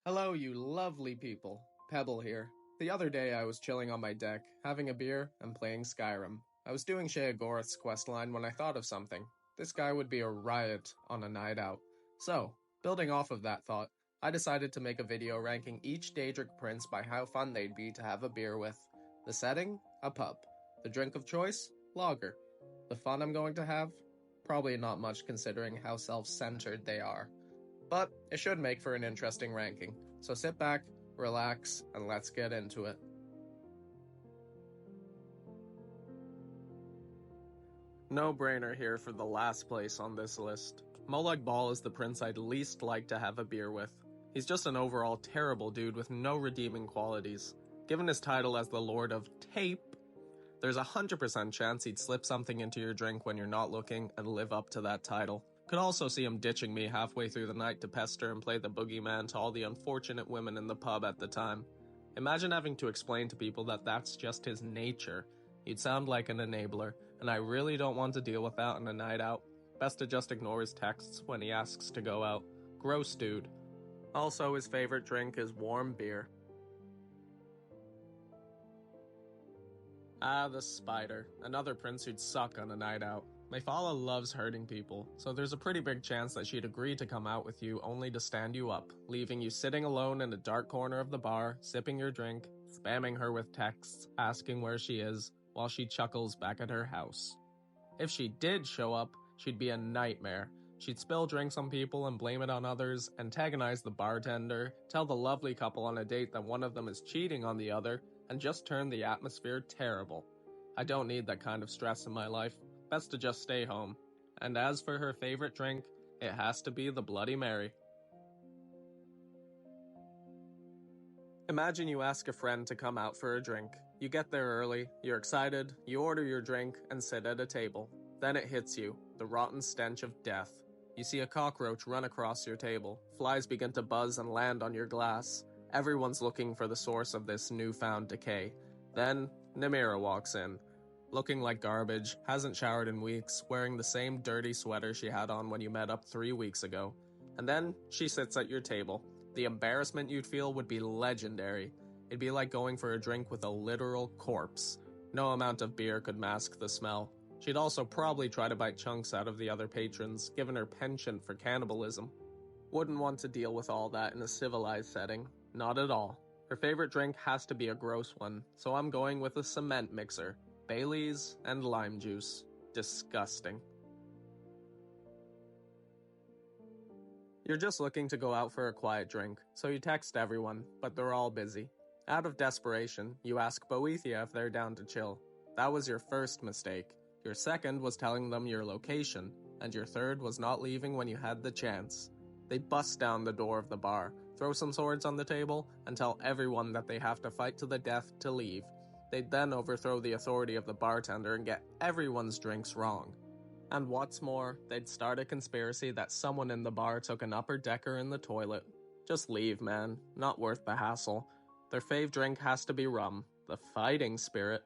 Hello, you lovely people. Pebble here. The other day I was chilling on my deck, having a beer and playing Skyrim. I was doing Sheogorath's questline when I thought of something. This guy would be a riot on a night out. So, building off of that thought, I decided to make a video ranking each Daedric Prince by how fun they'd be to have a beer with. The setting? A pub. The drink of choice? Lager. The fun I'm going to have? Probably not much considering how self-centered they are. But it should make for an interesting ranking. So sit back, relax, and let's get into it. No brainer here for the last place on this list. Molag Bal is the prince I'd least like to have a beer with. He's just an overall terrible dude with no redeeming qualities. Given his title as the Lord of Tape, there's a 100% chance he'd slip something into your drink when you're not looking and live up to that title. Could also see him ditching me halfway through the night to pester and play the boogeyman to all the unfortunate women in the pub at the time. Imagine having to explain to people that that's just his nature. You'd sound like an enabler, and I really don't want to deal with that on a night out. Best to just ignore his texts when he asks to go out. Gross dude. Also, his favorite drink is warm beer. Ah, the Spider. Another prince who'd suck on a night out. Mayfala loves hurting people, so there's a pretty big chance that she'd agree to come out with you only to stand you up, leaving you sitting alone in a dark corner of the bar, sipping your drink, spamming her with texts, asking where she is, while she chuckles back at her house. If she did show up, she'd be a nightmare. She'd spill drinks on people and blame it on others, antagonize the bartender, tell the lovely couple on a date that one of them is cheating on the other, and just turn the atmosphere terrible. I don't need that kind of stress in my life. Best to just stay home. And as for her favorite drink, it has to be the Bloody Mary. Imagine you ask a friend to come out for a drink. You get there early, you're excited, you order your drink, and sit at a table. Then it hits you, the rotten stench of death. You see a cockroach run across your table, flies begin to buzz and land on your glass. Everyone's looking for the source of this newfound decay. Then, Namira walks in. Looking like garbage, hasn't showered in weeks, wearing the same dirty sweater she had on when you met up 3 weeks ago. And then, she sits at your table. The embarrassment you'd feel would be legendary. It'd be like going for a drink with a literal corpse. No amount of beer could mask the smell. She'd also probably try to bite chunks out of the other patrons, given her penchant for cannibalism. Wouldn't want to deal with all that in a civilized setting. Not at all. Her favorite drink has to be a gross one, so I'm going with a cement mixer. Baileys and lime juice. Disgusting. You're just looking to go out for a quiet drink, so you text everyone, but they're all busy. Out of desperation, you ask Boethia if they're down to chill. That was your first mistake. Your second was telling them your location, and your third was not leaving when you had the chance. They bust down the door of the bar, throw some swords on the table, and tell everyone that they have to fight to the death to leave. They'd then overthrow the authority of the bartender and get everyone's drinks wrong. And what's more, they'd start a conspiracy that someone in the bar took an upper decker in the toilet. Just leave, man. Not worth the hassle. Their fave drink has to be rum, the fighting spirit.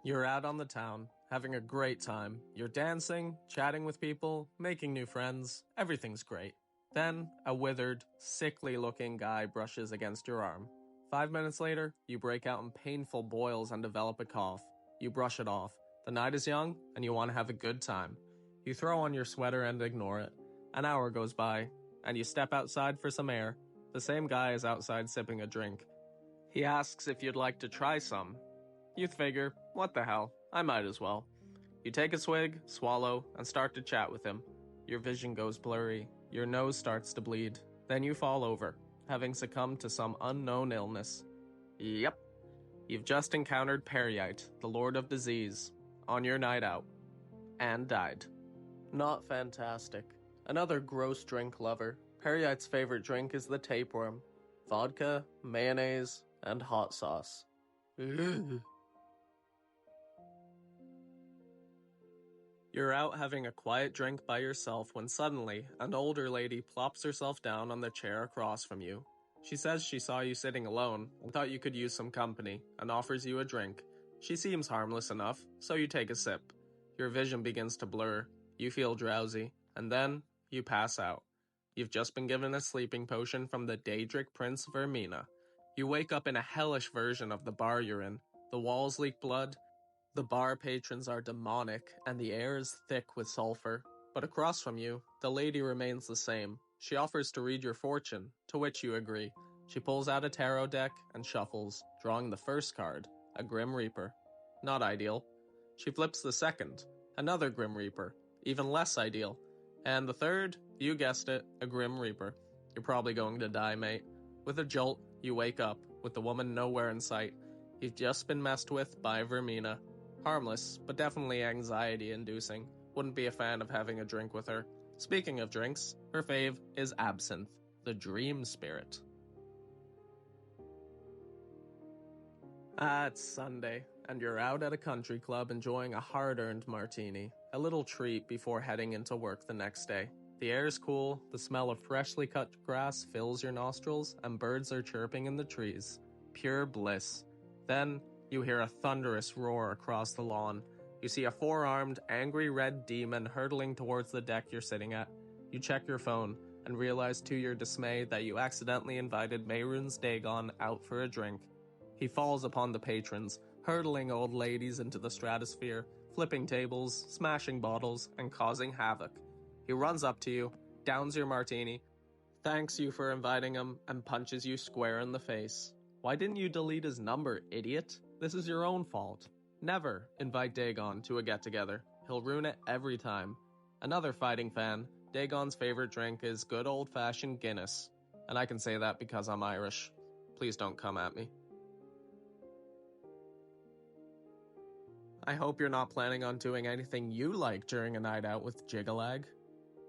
You're out on the town, having a great time. You're dancing, chatting with people, making new friends. Everything's great. Then, a withered, sickly-looking guy brushes against your arm. 5 minutes later, you break out in painful boils and develop a cough. You brush it off. The night is young, and you want to have a good time. You throw on your sweater and ignore it. An hour goes by, and you step outside for some air. The same guy is outside sipping a drink. He asks if you'd like to try some. You figure, what the hell, I might as well. You take a swig, swallow, and start to chat with him. Your vision goes blurry. Your nose starts to bleed. Then you fall over, having succumbed to some unknown illness. Yep. You've just encountered Periite, the Lord of Disease, on your night out. And died. Not fantastic. Another gross drink lover. Periite's favorite drink is the tapeworm. Vodka, mayonnaise, and hot sauce. Ugh. You're out having a quiet drink by yourself when suddenly an older lady plops herself down on the chair across from you. She says she saw you sitting alone and thought you could use some company and offers you a drink. She seems harmless enough, so you take a sip. Your vision begins to blur, you feel drowsy, and then you pass out. You've just been given a sleeping potion from the Daedric Prince Vermina. You wake up in a hellish version of the bar you're in. The walls leak blood, the bar patrons are demonic, and the air is thick with sulfur. But across from you, the lady remains the same. She offers to read your fortune, to which you agree. She pulls out a tarot deck and shuffles, drawing the first card, a Grim Reaper. Not ideal. She flips the second, another Grim Reaper, even less ideal. And the third, you guessed it, a Grim Reaper. You're probably going to die, mate. With a jolt, you wake up, with the woman nowhere in sight. You've just been messed with by Vermina. Harmless, but definitely anxiety-inducing. Wouldn't be a fan of having a drink with her. Speaking of drinks, her fave is absinthe, the dream spirit. It's Sunday, and you're out at a country club enjoying a hard-earned martini, a little treat before heading into work the next day. The air's cool, the smell of freshly cut grass fills your nostrils, and birds are chirping in the trees. Pure bliss. Then, you hear a thunderous roar across the lawn. You see a four-armed, angry red demon hurtling towards the deck you're sitting at. You check your phone, and realize to your dismay that you accidentally invited Mehrunes Dagon out for a drink. He falls upon the patrons, hurtling old ladies into the stratosphere, flipping tables, smashing bottles, and causing havoc. He runs up to you, downs your martini, thanks you for inviting him, and punches you square in the face. Why didn't you delete his number, idiot? This is your own fault. Never invite Dagon to a get-together. He'll ruin it every time. Another fighting fan, Dagon's favorite drink is good old-fashioned Guinness. And I can say that because I'm Irish. Please don't come at me. I hope you're not planning on doing anything you like during a night out with Jigalag.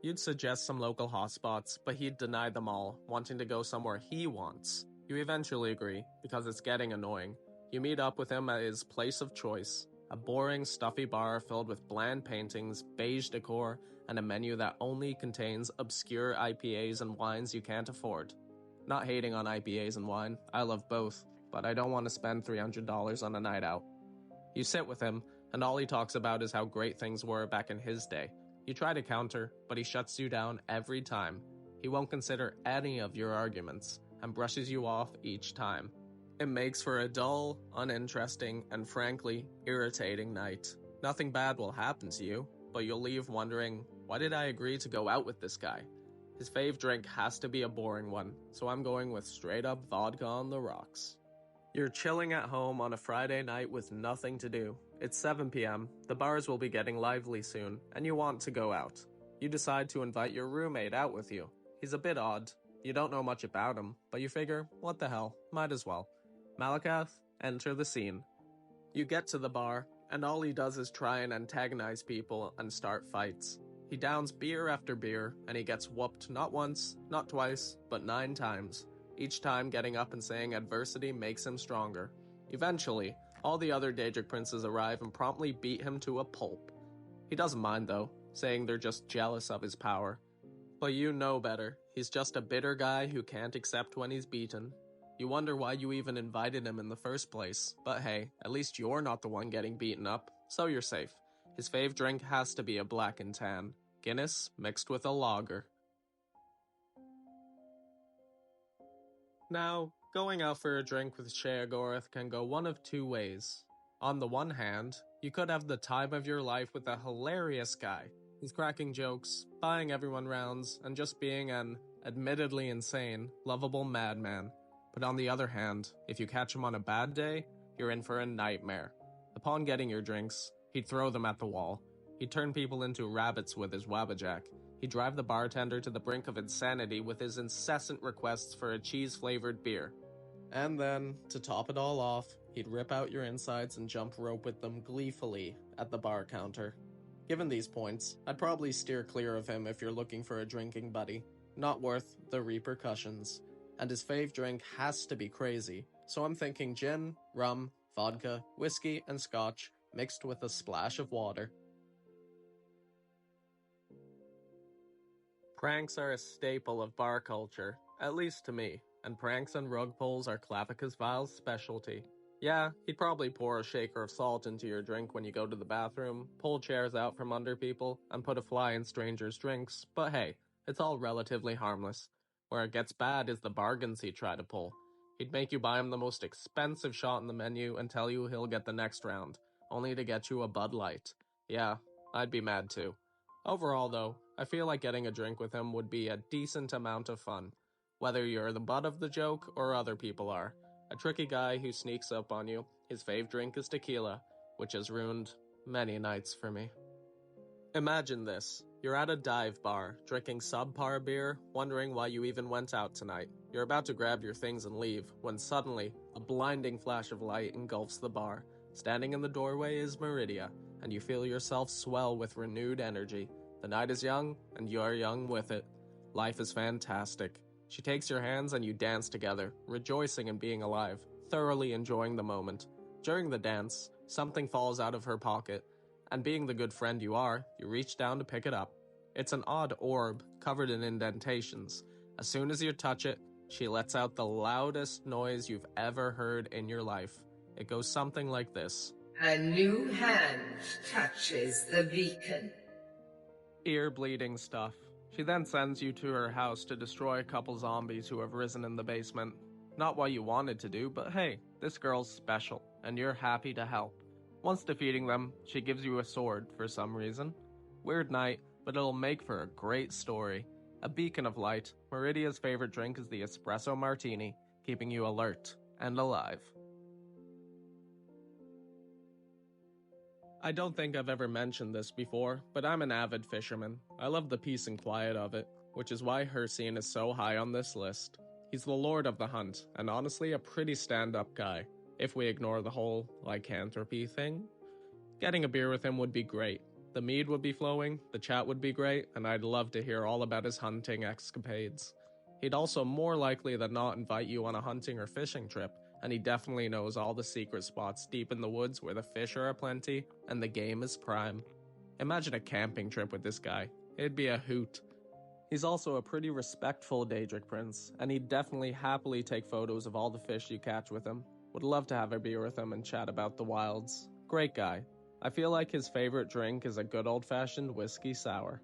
You'd suggest some local hotspots, but he'd deny them all, wanting to go somewhere he wants. You eventually agree, because it's getting annoying. You meet up with him at his place of choice, a boring, stuffy bar filled with bland paintings, beige decor, and a menu that only contains obscure IPAs and wines you can't afford. Not hating on IPAs and wine, I love both, but I don't want to spend $300 on a night out. You sit with him, and all he talks about is how great things were back in his day. You try to counter, but he shuts you down every time. He won't consider any of your arguments, and brushes you off each time. It makes for a dull, uninteresting, and frankly, irritating night. Nothing bad will happen to you, but you'll leave wondering, why did I agree to go out with this guy? His fave drink has to be a boring one, so I'm going with straight-up vodka on the rocks. You're chilling at home on a Friday night with nothing to do. It's 7 p.m., the bars will be getting lively soon, and you want to go out. You decide to invite your roommate out with you. He's a bit odd. You don't know much about him, but you figure, what the hell, might as well. Malakath, enter the scene. You get to the bar, and all he does is try and antagonize people and start fights. He downs beer after beer, and he gets whooped not once, not twice, but 9 times. Each time getting up and saying adversity makes him stronger. Eventually, all the other Daedric Princes arrive and promptly beat him to a pulp. He doesn't mind though, saying they're just jealous of his power. But you know better, he's just a bitter guy who can't accept when he's beaten. You wonder why you even invited him in the first place, but hey, at least you're not the one getting beaten up, so you're safe. His fave drink has to be a black and tan, Guinness mixed with a lager. Now, going out for a drink with Sheogorath can go one of two ways. On the one hand, you could have the time of your life with a hilarious guy. He's cracking jokes, buying everyone rounds, and just being an, admittedly insane, lovable madman. But on the other hand, if you catch him on a bad day, you're in for a nightmare. Upon getting your drinks, he'd throw them at the wall. He'd turn people into rabbits with his wabbajack. He'd drive the bartender to the brink of insanity with his incessant requests for a cheese-flavored beer. And then, to top it all off, he'd rip out your insides and jump rope with them gleefully at the bar counter. Given these points, I'd probably steer clear of him if you're looking for a drinking buddy. Not worth the repercussions. And his fave drink has to be crazy, so I'm thinking gin, rum, vodka, whiskey, and scotch, mixed with a splash of water. Pranks are a staple of bar culture, at least to me, and pranks and rug pulls are Clavicus Vile's specialty. Yeah, he'd probably pour a shaker of salt into your drink when you go to the bathroom, pull chairs out from under people, and put a fly in strangers' drinks, but hey, It's all relatively harmless. Where it gets bad is the bargains he'd try to pull. He'd make you buy him the most expensive shot in the menu and tell you he'll get the next round, only to get you a Bud Light. Yeah, I'd be mad too. Overall, though, I feel like getting a drink with him would be a decent amount of fun. Whether you're the butt of the joke or other people are. A tricky guy who sneaks up on you, his fave drink is tequila, which has ruined many nights for me. Imagine this. You're at a dive bar, drinking subpar beer, wondering why you even went out tonight. You're about to grab your things and leave, when suddenly, a blinding flash of light engulfs the bar. Standing in the doorway is Meridia, and you feel yourself swell with renewed energy. The night is young, and you're young with it. Life is fantastic. She takes your hands and you dance together, rejoicing in being alive, thoroughly enjoying the moment. During the dance, something falls out of her pocket, and being the good friend you are, you reach down to pick it up. It's an odd orb, covered in indentations. As soon as you touch it, she lets out the loudest noise you've ever heard in your life. It goes something like this. A new hand touches the beacon. Ear-bleeding stuff. She then sends you to her house to destroy a couple zombies who have risen in the basement. Not what you wanted to do, but hey, this girl's special, and you're happy to help. Once defeating them, she gives you a sword for some reason. Weird night, but it'll make for a great story. A beacon of light, Meridia's favorite drink is the espresso martini, keeping you alert and alive. I don't think I've ever mentioned this before, but I'm an avid fisherman. I love the peace and quiet of it, which is why Hircine is so high on this list. He's the lord of the hunt, and honestly a pretty stand-up guy, if we ignore the whole lycanthropy thing. Getting a beer with him would be great. The mead would be flowing, the chat would be great, and I'd love to hear all about his hunting escapades. He'd also more likely than not invite you on a hunting or fishing trip, and he definitely knows all the secret spots deep in the woods where the fish are aplenty and the game is prime. Imagine a camping trip with this guy. It'd be a hoot. He's also a pretty respectful Daedric Prince, and he'd definitely happily take photos of all the fish you catch with him. Would love to have a beer with him and chat about the wilds. Great guy. I feel like his favorite drink is a good old-fashioned whiskey sour.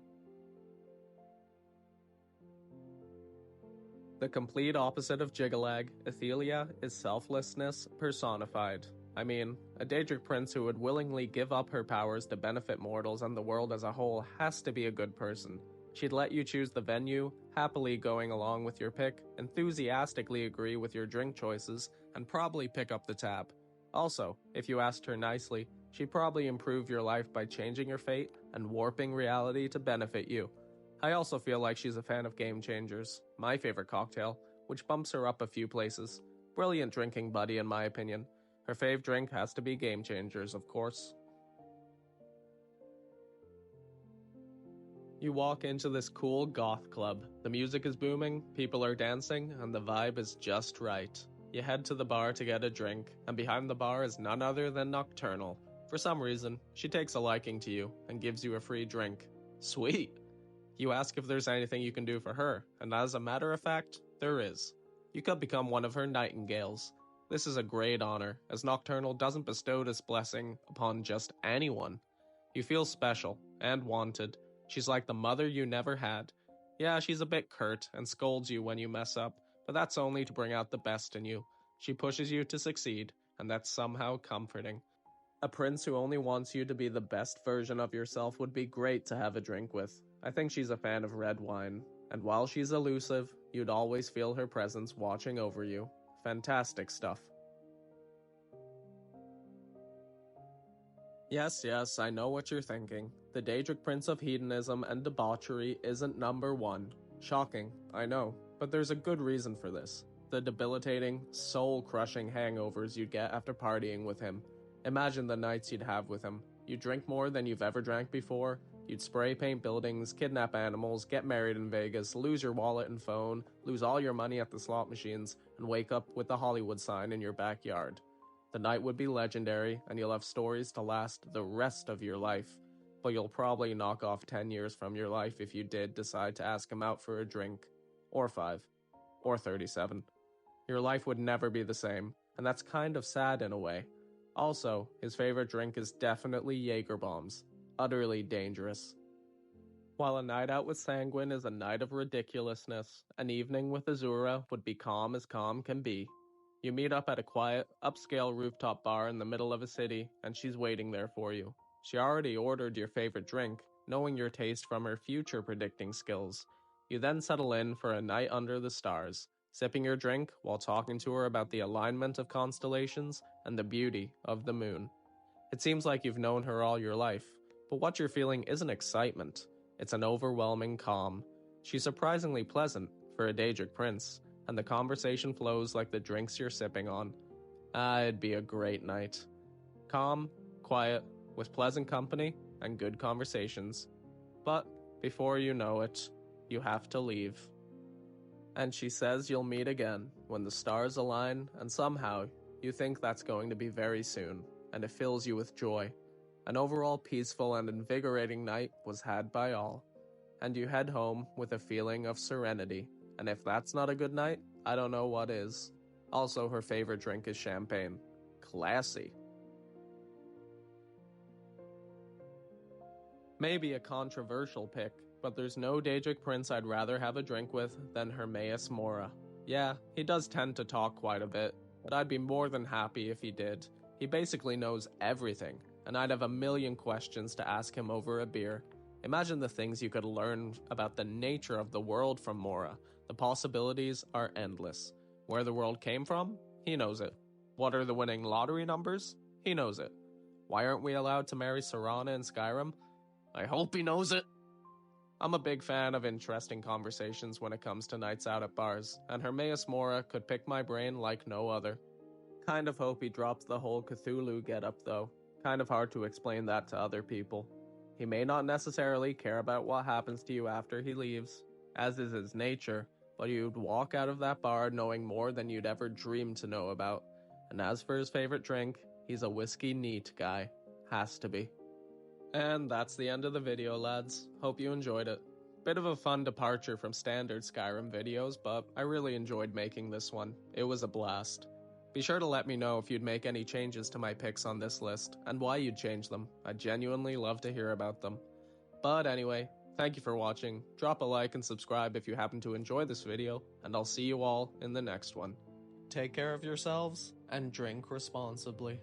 The complete opposite of Jigalag, Athelia is selflessness personified. I mean, a Daedric prince who would willingly give up her powers to benefit mortals and the world as a whole has to be a good person. She'd let you choose the venue, happily going along with your pick, enthusiastically agree with your drink choices, and probably pick up the tab. Also, if you asked her nicely, she'd probably improve your life by changing your fate and warping reality to benefit you. I also feel like she's a fan of Game Changers, my favorite cocktail, which bumps her up a few places. Brilliant drinking buddy in my opinion. Her fave drink has to be Game Changers, of course. You walk into this cool goth club. The music is booming, people are dancing, and the vibe is just right. You head to the bar to get a drink, and behind the bar is none other than Nocturnal. For some reason, she takes a liking to you and gives you a free drink. Sweet! You ask if there's anything you can do for her, and as a matter of fact, there is. You could become one of her nightingales. This is a great honor, as Nocturnal doesn't bestow this blessing upon just anyone. You feel special and wanted. She's like the mother you never had. Yeah, she's a bit curt and scolds you when you mess up, but that's only to bring out the best in you. She pushes you to succeed, and that's somehow comforting. A prince who only wants you to be the best version of yourself would be great to have a drink with. I think she's a fan of red wine, and while she's elusive, you'd always feel her presence watching over you. Fantastic stuff. Yes, I know what you're thinking. The Daedric Prince of hedonism and debauchery isn't number one. Shocking, I know, but there's a good reason for this. The debilitating, soul-crushing hangovers you'd get after partying with him. Imagine the nights you'd have with him. You'd drink more than you've ever drank before. You'd spray paint buildings, kidnap animals, get married in Vegas, lose your wallet and phone, lose all your money at the slot machines, and wake up with the Hollywood sign in your backyard. The night would be legendary, and you'll have stories to last the rest of your life. But you'll probably knock off 10 years from your life if you did decide to ask him out for a drink. Or 5. Or 37. Your life would never be the same, and that's kind of sad in a way. Also, his favorite drink is definitely Jaeger bombs. Utterly dangerous. While a night out with Sanguine is a night of ridiculousness, an evening with Azura would be calm as calm can be. You meet up at a quiet, upscale rooftop bar in the middle of a city, and she's waiting there for you. She already ordered your favorite drink, knowing your taste from her future predicting skills. You then settle in for a night under the stars, sipping your drink while talking to her about the alignment of constellations and the beauty of the moon. It seems like you've known her all your life, but what you're feeling isn't excitement. It's an overwhelming calm. She's surprisingly pleasant for a Daedric Prince, and the conversation flows like the drinks you're sipping on. It'd be a great night. Calm, quiet, with pleasant company and good conversations. But before you know it, you have to leave. And she says you'll meet again when the stars align, and somehow you think that's going to be very soon, and it fills you with joy. An overall peaceful and invigorating night was had by all, and you head home with a feeling of serenity. And if that's not a good night, I don't know what is. Also, her favorite drink is champagne. Classy. Maybe a controversial pick, but there's no Daedric Prince I'd rather have a drink with than Hermaeus Mora. Yeah, he does tend to talk quite a bit, but I'd be more than happy if he did. He basically knows everything, and I'd have a million questions to ask him over a beer. Imagine the things you could learn about the nature of the world from Mora. The possibilities are endless. Where the world came from? He knows it. What are the winning lottery numbers? He knows it. Why aren't we allowed to marry Serana in Skyrim? I hope he knows it. I'm a big fan of interesting conversations when it comes to nights out at bars, and Hermaeus Mora could pick my brain like no other. Kind of hope he drops the whole Cthulhu getup though. Kind of hard to explain that to other people. He may not necessarily care about what happens to you after he leaves, as is his nature, but you'd walk out of that bar knowing more than you'd ever dreamed to know about. And as for his favorite drink, he's a whiskey neat guy. Has to be. And that's the end of the video, lads. Hope you enjoyed it. Bit of a fun departure from standard Skyrim videos, but I really enjoyed making this one. It was a blast. Be sure to let me know if you'd make any changes to my picks on this list, and why you'd change them. I'd genuinely love to hear about them. But anyway, thank you for watching. Drop a like and subscribe if you happen to enjoy this video, and I'll see you all in the next one. Take care of yourselves, and drink responsibly.